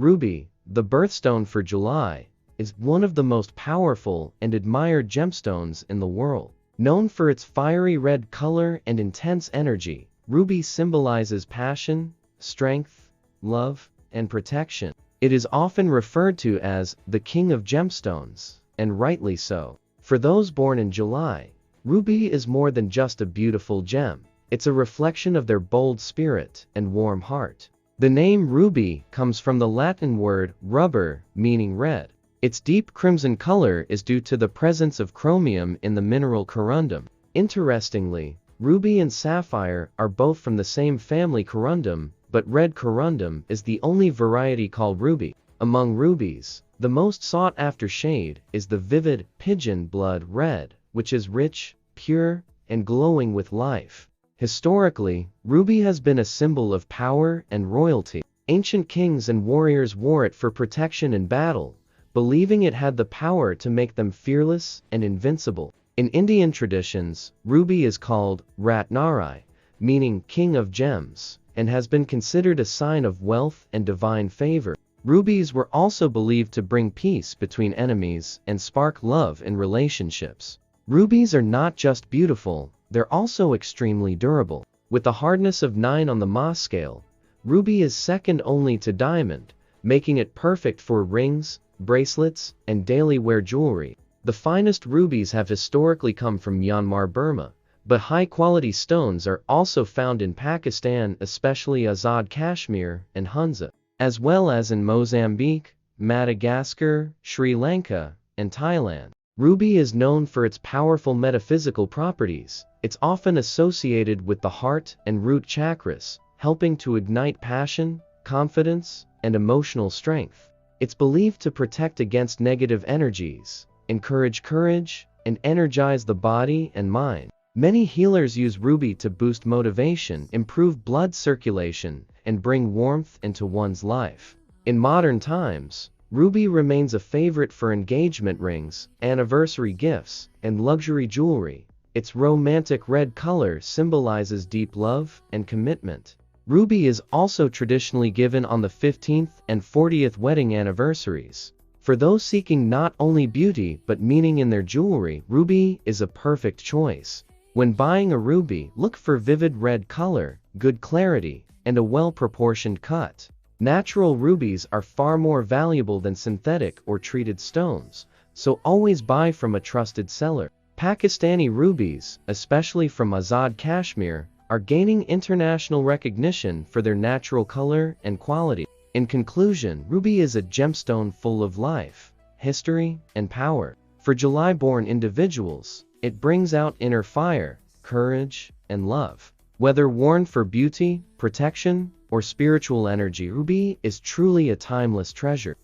Ruby, the birthstone for July, is one of the most powerful and admired gemstones in the world. Known for its fiery red color and intense energy, ruby symbolizes passion, strength, love, and protection. It is often referred to as the king of gemstones, and rightly so. For those born in July, ruby is more than just a beautiful gem. It's a reflection of their bold spirit and warm heart. The name ruby comes from the Latin word rubber, meaning red. Its deep crimson color is due to the presence of chromium in the mineral corundum. Interestingly, ruby and sapphire are both from the same family corundum, but red corundum is the only variety called ruby. Among rubies, the most sought-after shade is the vivid pigeon blood red, which is rich, pure, and glowing with life. Historically, ruby has been a symbol of power and royalty. Ancient kings and warriors wore it for protection in battle, believing it had the power to make them fearless and invincible. In Indian traditions, ruby is called Ratnari, meaning king of gems, and has been considered a sign of wealth and divine favor. Rubies were also believed to bring peace between enemies and spark love in relationships. Rubies are not just beautiful, they're also extremely durable. With a hardness of 9 on the Mohs scale, ruby is second only to diamond, making it perfect for rings, bracelets, and daily wear jewelry. The finest rubies have historically come from Myanmar, Burma, but high-quality stones are also found in Pakistan, especially Azad Kashmir and Hunza, as well as in Mozambique, Madagascar, Sri Lanka, and Thailand. Ruby is known for its powerful metaphysical properties. It's often associated with the heart and root chakras, helping to ignite passion, confidence, and emotional strength. It's believed to protect against negative energies, encourage courage, and energize the body and mind. Many healers use ruby to boost motivation, improve blood circulation, and bring warmth into one's life. In modern times, ruby remains a favorite for engagement rings, anniversary gifts, and luxury jewelry. Its romantic red color symbolizes deep love and commitment. Ruby is also traditionally given on the 15th and 40th wedding anniversaries. For those seeking not only beauty but meaning in their jewelry, ruby is a perfect choice. When buying a ruby, look for vivid red color, good clarity, and a well-proportioned cut. Natural rubies are far more valuable than synthetic or treated stones, so always buy from a trusted seller. Pakistani rubies, especially from Azad Kashmir, are gaining international recognition for their natural color and quality. In conclusion, ruby is a gemstone full of life, history, and power. For July-born individuals, it brings out inner fire, courage, and love. Whether worn for beauty, protection, or spiritual energy, ruby is truly a timeless treasure.